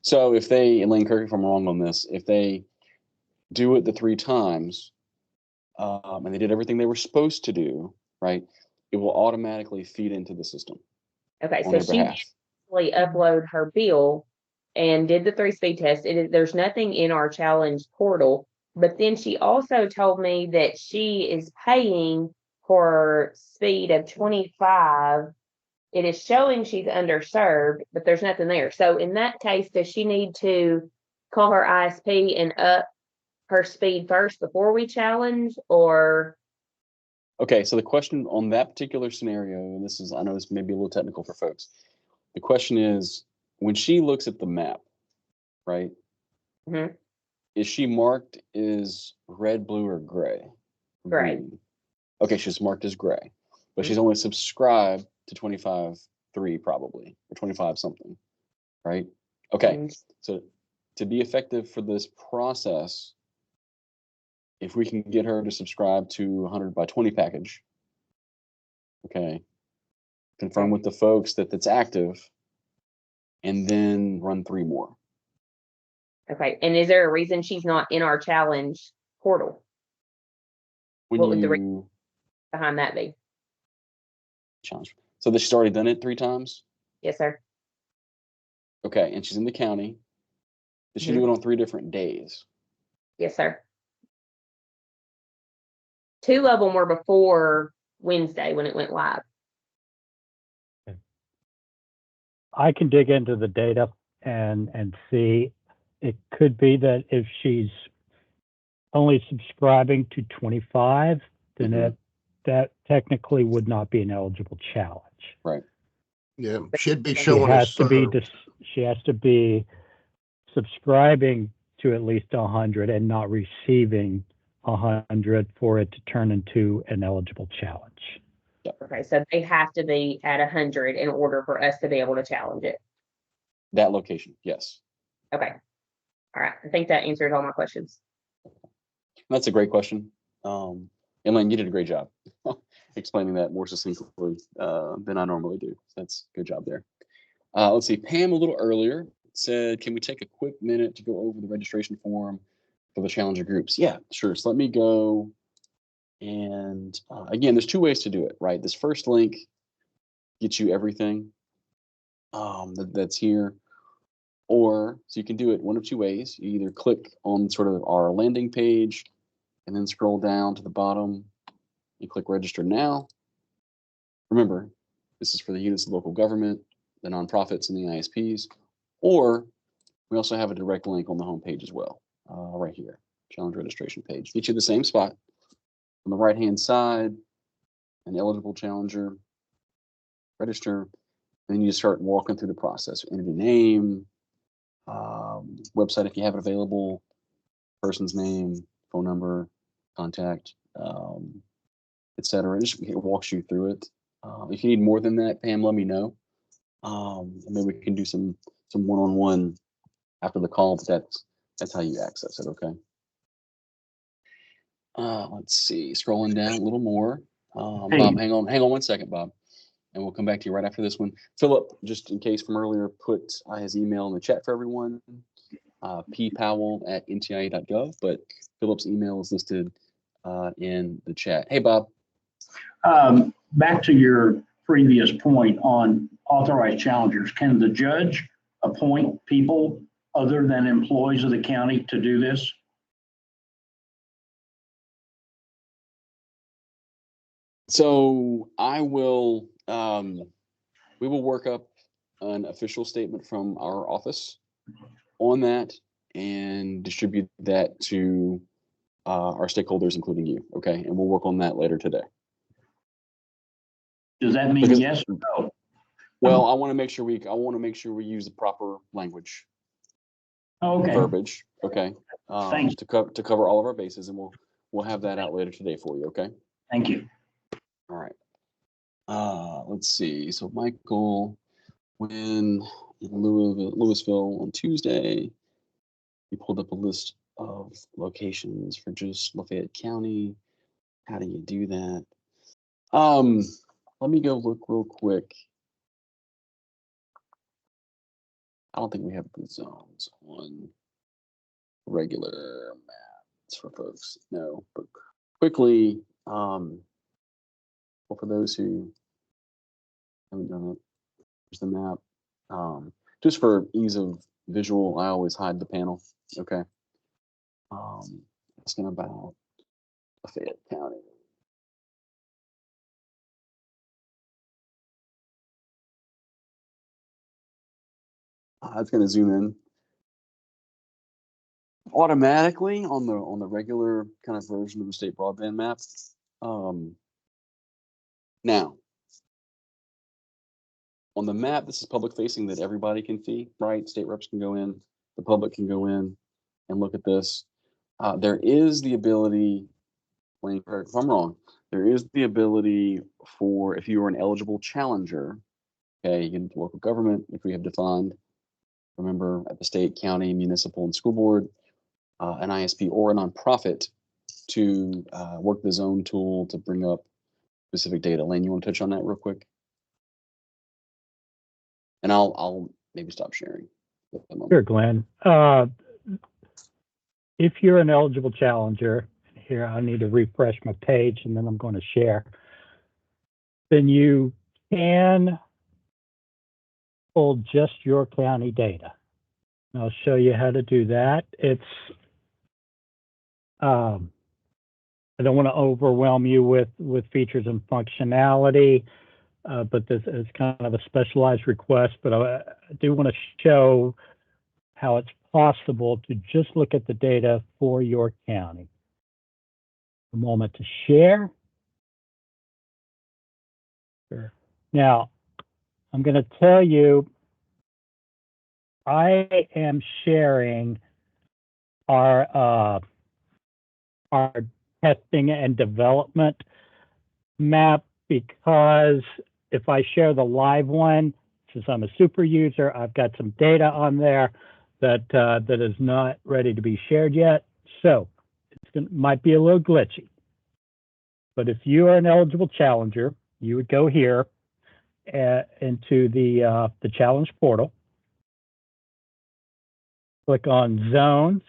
A: So if they, and Lane, correct me if I'm wrong on this, if they do it the 3 times, and they did everything they were supposed to do, right, it will automatically feed into the system.
E: Okay, so she did upload her bill and did the 3 speed tests. There's nothing in our challenge portal, but then she also told me that she is paying for speed of 25. It is showing she's underserved, but there's nothing there. So in that case, does she need to call her ISP and up her speed first before we challenge, or?
A: Okay, so the question on that particular scenario, and this is, I know this may be a little technical for folks. The question is, when she looks at the map, right?
E: Mm-hmm.
A: Is she marked as red, blue, or gray?
E: Gray.
A: Green? Okay, she's marked as gray, but she's only subscribed to 25.3 probably, or 25 something, right? Okay, so to be effective for this process, if we can get her to subscribe to 100 by 20 package, okay, confirm with the folks that that's active, and then run 3 more.
E: Okay, and is there a reason she's not in our challenge portal?
A: When
E: what would the reason behind that be?
A: Challenge. So that she's already done it 3 times?
E: Yes, sir.
A: Okay, and she's in the county. Did she do it on 3 different days?
E: Yes, sir. 2 of them were before Wednesday when it went live.
H: I can dig into the data and see. It could be that if she's only subscribing to 25, then that technically would not be an eligible challenge.
A: Right.
I: Yeah, should be
H: She
I: showing
H: has
I: us.
H: to be she has to be subscribing to at least 100 and not receiving 100 for it to turn into an eligible challenge.
E: Okay, so they have to be at 100 in order for us to be able to challenge it.
A: That location, yes.
E: Okay. All right. I think that answered all my questions.
A: That's a great question. Elaine, you did a great job explaining that more succinctly than I normally do. That's a good job there. Let's see, Pam a little earlier said, can we take a quick minute to go over the registration form for the challenger groups? Yeah, sure. So let me go. And again, there's 2 ways to do it, right? This first link gets you everything that's here. Or, so you can do it one of 2 ways. You either click on sort of our landing page and then scroll down to the bottom and click register now. Remember, this is for the units of local government, the nonprofits, and the ISPs. Or we also have a direct link on the homepage as well, right here, challenge registration page. Get you the same spot. On the right-hand side, an eligible challenger, register. Then you start walking through the process. Enter your name, website if you have it available, person's name, phone number, contact, etc. It walks you through it. If you need more than that, Pam, let me know. Maybe we can do some one-on-one after the call, but that's how you access it. Okay. Let's see. Scrolling down a little more.
F: Hey.
A: Bob, hang on 1 second, Bob, and we'll come back to you right after this one. Philip, just in case from earlier, put his email in the chat for everyone. ppowell@ntia.gov, but Philip's email is listed in the chat. Hey, Bob.
F: Back to your previous point on authorized challengers, can the judge appoint people other than employees of the county to do this?
A: So I will, we will work up an official statement from our office on that and distribute that to our stakeholders, including you. Okay, and we'll work on that later today.
F: Does that mean
A: Because-
F: yes or no?
A: Well, I want to make sure we use the proper language,
F: Okay,
A: verbiage. Okay,
F: Thanks.
A: to cover all of our bases, and we'll have that out later today for you. Okay.
F: thank you.
A: All right. Let's see. So Michael, when in Louisville on Tuesday, you pulled up a list of locations for just Lafayette County. How do you do that? Let me go look real quick. I don't think we have the zones on regular maps for folks. No, but quickly, well, for those who haven't done it, here's the map. Just for ease of visual, I always hide the panel. Okay. Asking about Lafayette County. It's going to zoom in automatically on the regular kind of version of the state broadband map. Now, on the map, this is public facing that everybody can see, right? State reps can go in, the public can go in and look at this. There is the ability, if I'm wrong, there is the ability for, if you are an eligible challenger, okay, you get local government, if we have defined, remember at the state, county, municipal, and school board, an ISP or a nonprofit to work the zone tool to bring up specific data. Lane, you want to touch on that real quick? And I'll maybe stop sharing.
H: Sure, Glenn. If you're an eligible challenger, here I need to refresh my page and then I'm going to share, then you can pull just your county data. And I'll show you how to do that. It's I don't want to overwhelm you with features and functionality, but this is kind of a specialized request. But I do want to show how it's possible to just look at the data for your county. A moment to share. Sure. Now, I'm going to tell you, I am sharing our testing and development map, because if I share the live one, since I'm a super user, I've got some data on there that that is not ready to be shared yet. So it might be a little glitchy. But if you are an eligible challenger, you would go here into the challenge portal. Click on zones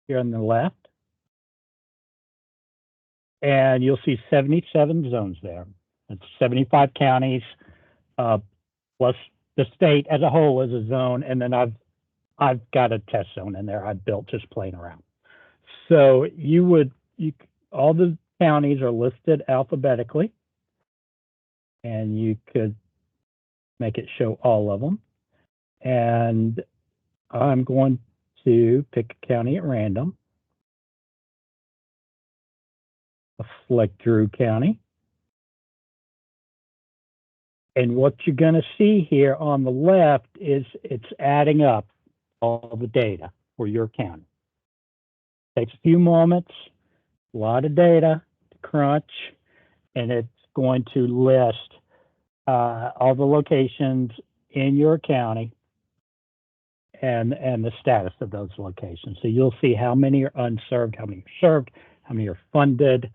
H: here on the left. And you'll see 77 zones there. It's 75 counties, plus the state as a whole is a zone. And then I've got a test zone in there I built just playing around. So all the counties are listed alphabetically, and you could make it show all of them. And I'm going to pick a county at random. I'll select Drew County. And what you're going to see here on the left is it's adding up all the data for your county. Takes a few moments, a lot of data to crunch, and it's going to list all the locations in your county and the status of those locations. So you'll see how many are unserved, how many are served, how many are funded,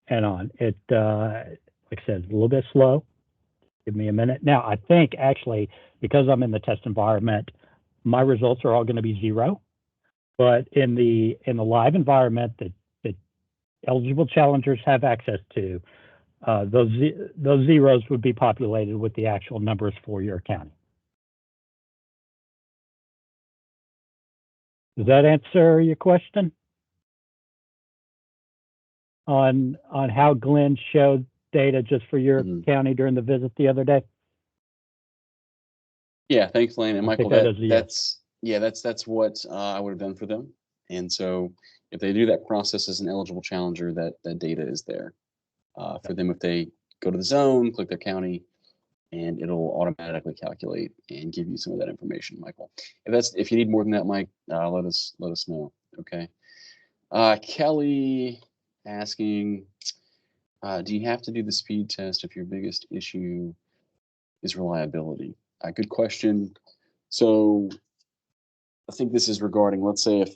H: and on. It, like I said, it's a little bit slow. Give me a minute. Now, I think actually, because I'm in the test environment, my results are all going to be 0. But in the live environment that eligible challengers have access to, those zeros would be populated with the actual numbers for your county. Does that answer your question on how Glenn showed data just for your county during the visit the other day?
A: Yeah, thanks, Lane. And Michael,
H: yes.
A: that's what I would have done for them. And so if they do that process as an eligible challenger, that data is there for them. If they go to the zone, click their county, and it'll automatically calculate and give you some of that information, Michael. If you need more than that, Mike, let us know. Okay. Kelly asking, do you have to do the speed test if your biggest issue is reliability? Good question. So I think this is regarding, let's say if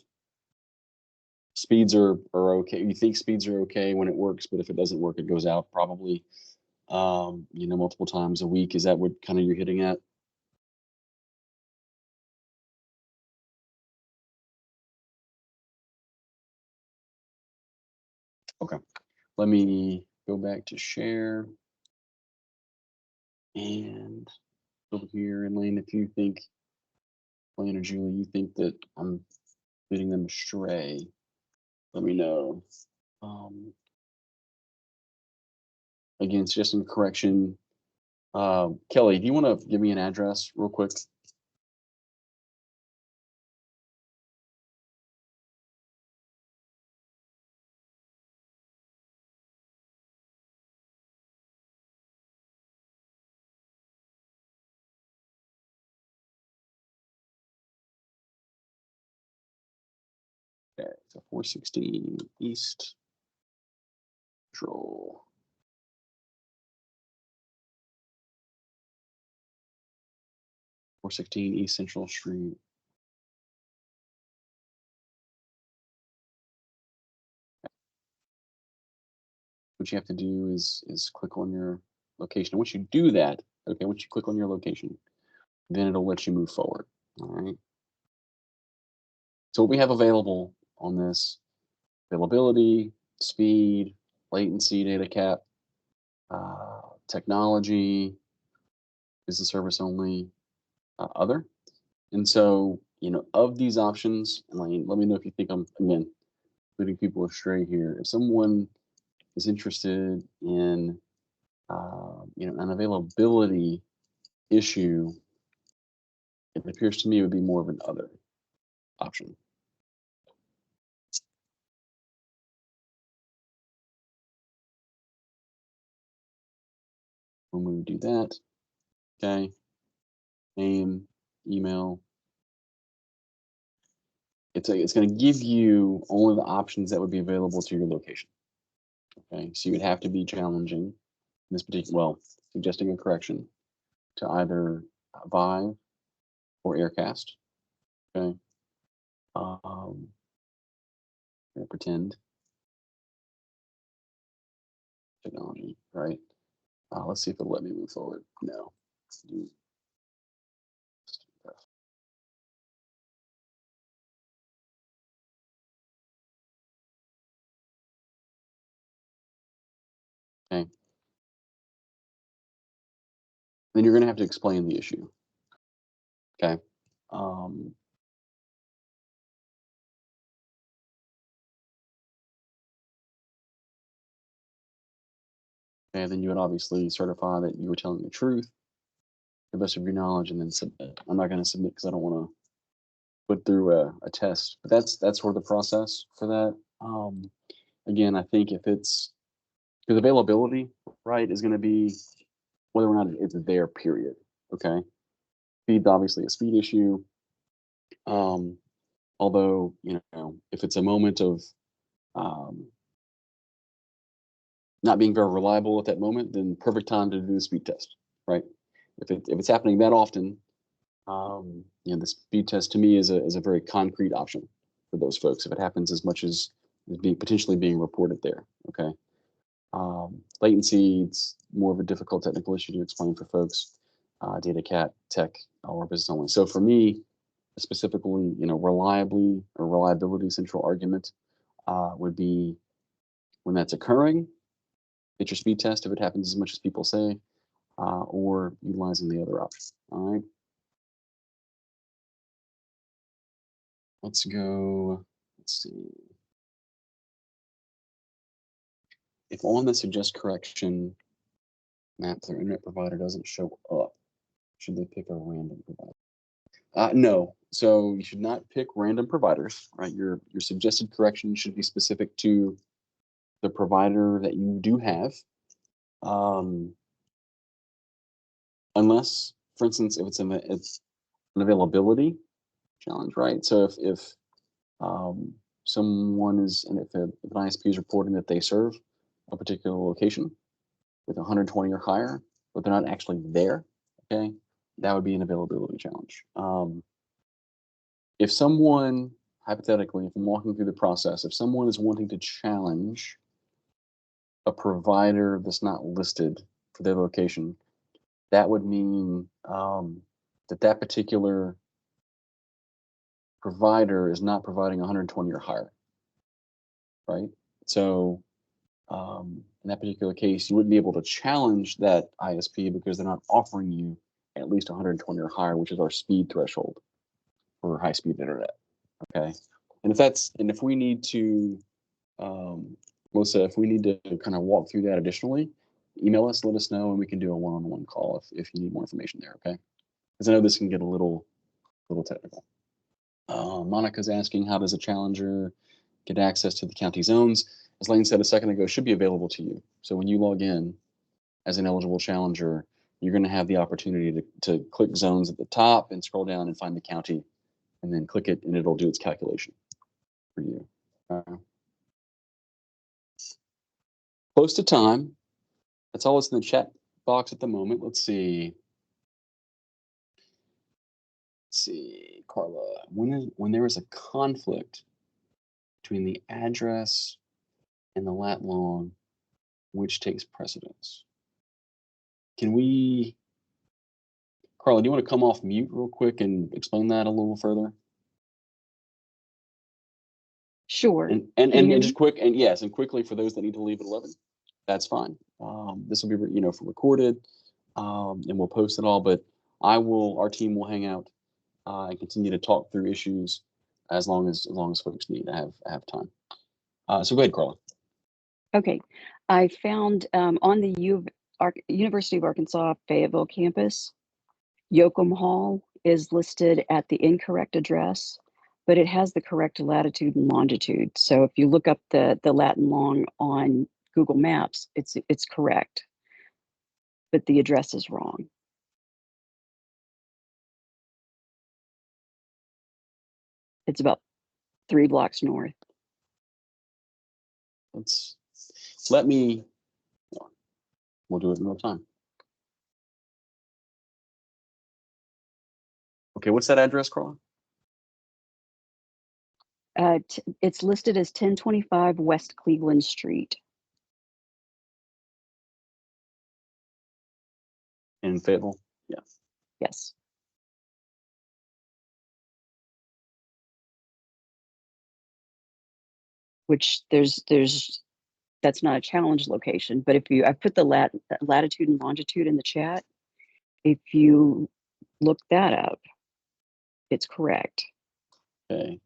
A: speeds are okay, you think speeds are okay when it works, but if it doesn't work, it goes out probably, multiple times a week. Is that what kind of you're hitting at? Okay, let me go back to share. And over here, and Lane, if you think, Lane or Julie, you think that I'm leading them astray, let me know. Again, suggesting correction. Kelly, do you want to give me an address real quick? Okay, so 416 East Central. 416 East Central Street. What you have to do is click on your location. And once you do that, okay, once you click on your location, then it'll let you move forward. All right. So what we have available on this: availability, speed, latency, data cap, technology, business service only, other. And so, of these options, Elaine, let me know if you think I'm, again, leading people astray here. If someone is interested in, an availability issue, it appears to me it would be more of an other option. When we do that, okay, name, email, it's going to give you only the options that would be available to your location. Okay, so you would have to be challenging in this particular, well, suggesting a correction to either Vive or Aircast. Okay, pretend technology, right? Let's see if it'll let me move forward. No. Okay. Then you're going to have to explain the issue. Okay. And then you would obviously certify that you were telling the truth, the best of your knowledge, and then submit. I'm not going to submit because I don't want to put through a test. But that's sort of the process for that. Again, I think if it's because availability, right, is going to be whether or not it's there. Period. Okay. Speed, obviously, a speed issue. Although, if it's a moment of not being very reliable at that moment, then perfect time to do the speed test, right? If it's happening that often, the speed test to me is a very concrete option for those folks. If it happens as much as potentially being reported there, okay. Latency, it's more of a difficult technical issue to explain for folks. Data cat, tech, or business only. So for me, specifically, reliability central argument would be when that's occurring, get your speed test if it happens as much as people say, or utilizing the other option. All right. Let's go. Let's see. If on the suggest correction map their internet provider doesn't show up, should they pick a random provider? No. So you should not pick random providers, right? Your suggested correction should be specific to the provider that you do have. Unless, for instance, if it's an availability challenge, right? So if someone is, and if an ISP is reporting that they serve a particular location with 120 or higher, but they're not actually there, okay, that would be an availability challenge. If someone, hypothetically, if I'm walking through the process, if someone is wanting to challenge a provider that's not listed for their location, that would mean that particular provider is not providing 120 or higher, right? So in that particular case, you wouldn't be able to challenge that ISP because they're not offering you at least 120 or higher, which is our speed threshold for high-speed internet. Okay, and if we need to, Melissa, if we need to kind of walk through that additionally, email us, let us know, and we can do a one-on-one call if you need more information there. Okay, because I know this can get a little technical. Monica's asking, how does a challenger get access to the county zones? As Lane said a second ago, should be available to you. So when you log in as an eligible challenger, you're going to have the opportunity to click zones at the top and scroll down and find the county, and then click it, and it'll do its calculation for you. Close to time. That's all that's in the chat box at the moment. Let's see. Carla, when there is a conflict between the address and the lat long, which takes precedence? Carla, do you want to come off mute real quick and explain that a little further?
I: Sure.
A: And just quick, and yes, and quickly for those that need to leave at 11, that's fine. This will be, for recorded, and we'll post it all, but our team will hang out and continue to talk through issues as long as folks need. I have time. So go ahead, Carla.
I: Okay, I found on the University of Arkansas Fayetteville campus, Yoakum Hall is listed at the incorrect address, but it has the correct latitude and longitude. So if you look up the Latin long on Google Maps, it's correct, but the address is wrong. It's about 3 blocks north.
A: We'll do it in real time. Okay, what's that address, Carla?
I: It's listed as 1025 West Cleveland Street.
A: In Fayetteville? Yeah.
I: Yes. Which that's not a challenge location, but I put the latitude and longitude in the chat. If you look that up, it's correct.
A: Okay.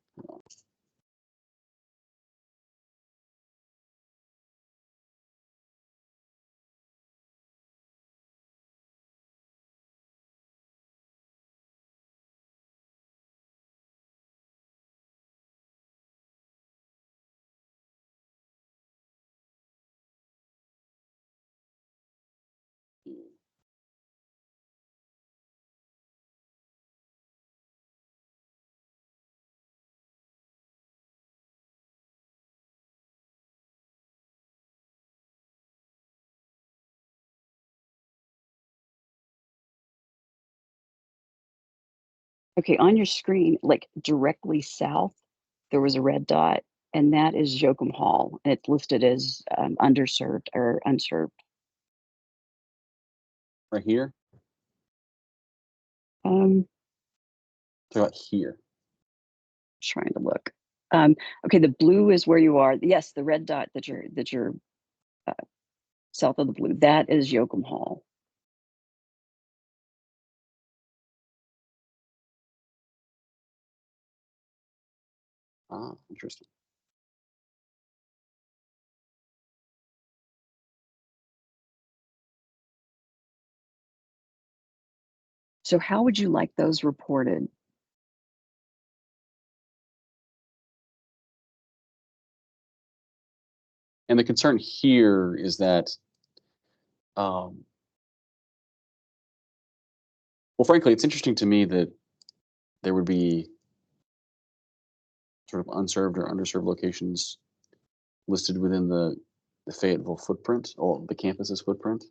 I: Okay, on your screen, like directly south, there was a red dot, and that is Yoakum Hall, and it's listed as underserved or unserved.
A: Right here?
I: Talk
A: about here.
I: Trying to look. Okay, the blue is where you are. Yes, the red dot that you're south of the blue, that is Yoakum Hall.
A: Ah, interesting.
I: So how would you like those reported?
A: And the concern here is that, well, frankly, it's interesting to me that there would be sort of unserved or underserved locations listed within the Fayetteville footprint or the campus's footprint.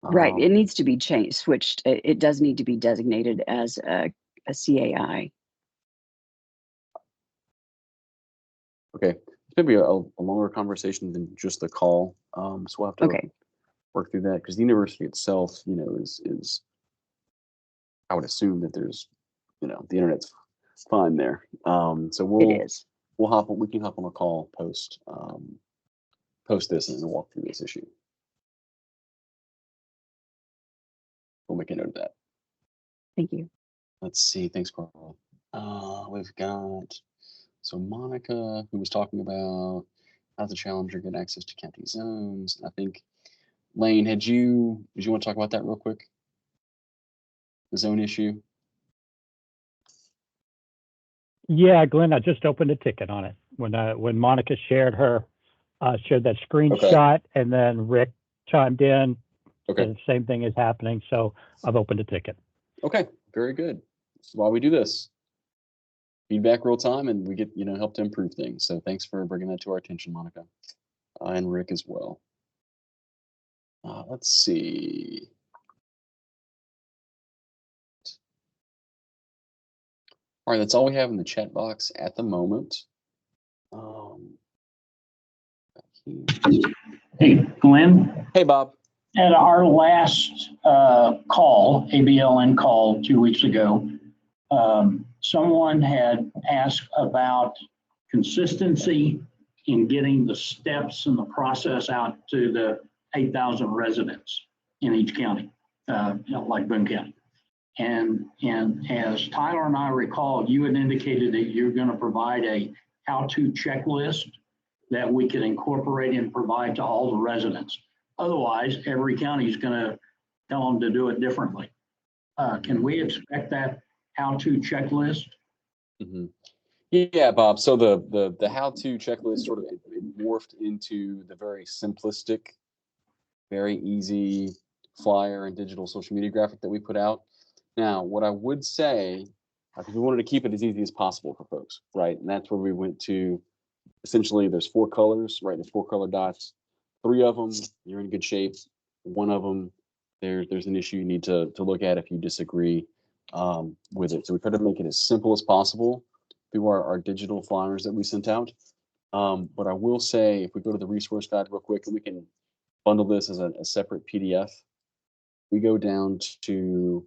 I: Right, it needs to be changed, switched. It does need to be designated as a CAI.
A: Okay, it's maybe a longer conversation than just the call. So we'll have to work through that because the university itself, is I would assume that there's, the internet's fine there. So we can hop on a call post this and walk through this issue. We'll make a note of that.
I: Thank you.
A: Let's see. Thanks, Carl. We've got Monica, who was talking about how the challenger get access to county zones. I think Lane, did you want to talk about that real quick? The zone issue.
H: Yeah, Glenn, I just opened a ticket on it when Monica shared that screenshot, and then Rick chimed in.
A: Okay.
H: The same thing is happening, so I've opened a ticket.
A: Okay, very good. This is why we do this. Feedback real time, and we get help to improve things. So thanks for bringing that to our attention, Monica, and Rick as well. Let's see. All right, that's all we have in the chat box at the moment.
F: Hey, Glenn.
A: Hey, Bob.
F: At our last call, ABLN call 2 weeks ago, someone had asked about consistency in getting the steps and the process out to the 8,000 residents in each county, like Boone County. And as Tyler and I recall, you had indicated that you're going to provide a how-to checklist that we can incorporate and provide to all the residents. Otherwise, every county is going to tell them to do it differently. Can we expect that how-to checklist?
A: Mm-hmm. Yeah, Bob. So the how-to checklist sort of it morphed into the very simplistic, very easy flyer and digital social media graphic that we put out. Now, what I would say, because we wanted to keep it as easy as possible for folks, right? And that's where we went to. Essentially, there's 4 colors, right? There's 4 color dots. 3 of them, you're in good shape. 1 of them, there's an issue you need to look at if you disagree with it. So we try to make it as simple as possible through our digital flyers that we sent out. But I will say, if we go to the resource guide real quick, and we can bundle this as a separate PDF, we go down to,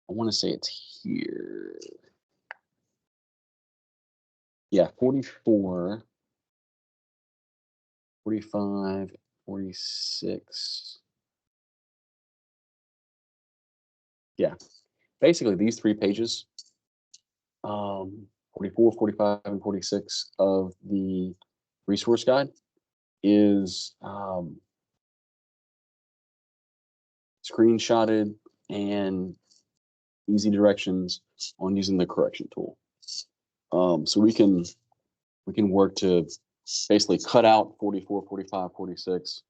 A: I want to say it's here. Yeah, 44, 45, 46. Yeah, basically these 3 pages, 44, 45, and 46 of the resource guide is screenshotted and easy directions on using the correction tool. So we can work to basically cut out 44, 45, 46,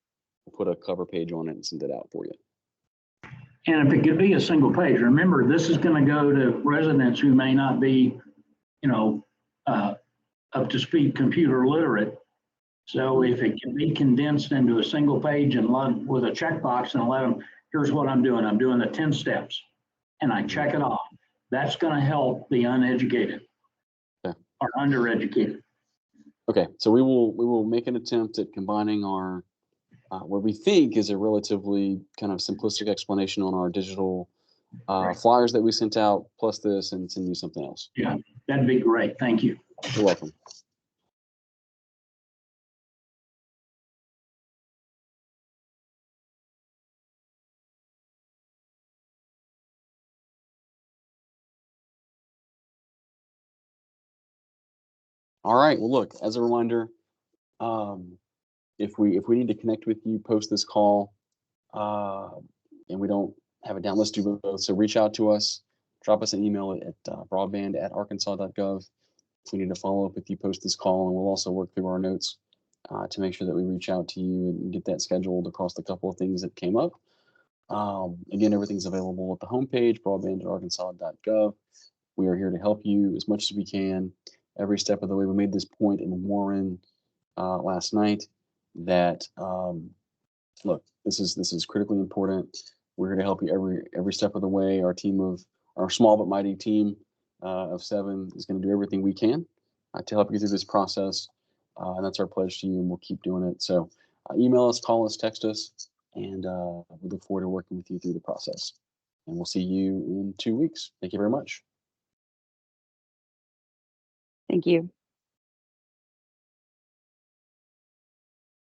A: put a cover page on it and send it out for you.
F: And if it could be a single page, remember, this is going to go to residents who may not be, up to speed computer literate. So if it can be condensed into a single page and with a checkbox and let them, here's what I'm doing the 10 steps and I check it off. That's going to help the uneducated or undereducated.
A: Okay, so we will make an attempt at combining our what we think is a relatively kind of simplistic explanation on our digital flyers that we sent out, plus this, and send you something else.
F: Yeah, that'd be great. Thank you.
A: You're welcome. All right. Well, look, as a reminder, if we need to connect with you post this call, and we don't have it down, let's do both. So reach out to us, drop us an email at broadband@arkansas.gov. If we need to follow up with you post this call, and we'll also work through our notes to make sure that we reach out to you and get that scheduled across the couple of things that came up. Again, everything's available at the homepage, broadband@arkansas.gov. We are here to help you as much as we can every step of the way. We made this point in Warren last night that look, this is critically important. We're here to help you every step of the way. Our small but mighty team of 7 is going to do everything we can to help you through this process, and that's our pledge to you, and we'll keep doing it. So email us, call us, text us, and we look forward to working with you through the process. And we'll see you in 2 weeks. Thank you very much.
I: Thank you.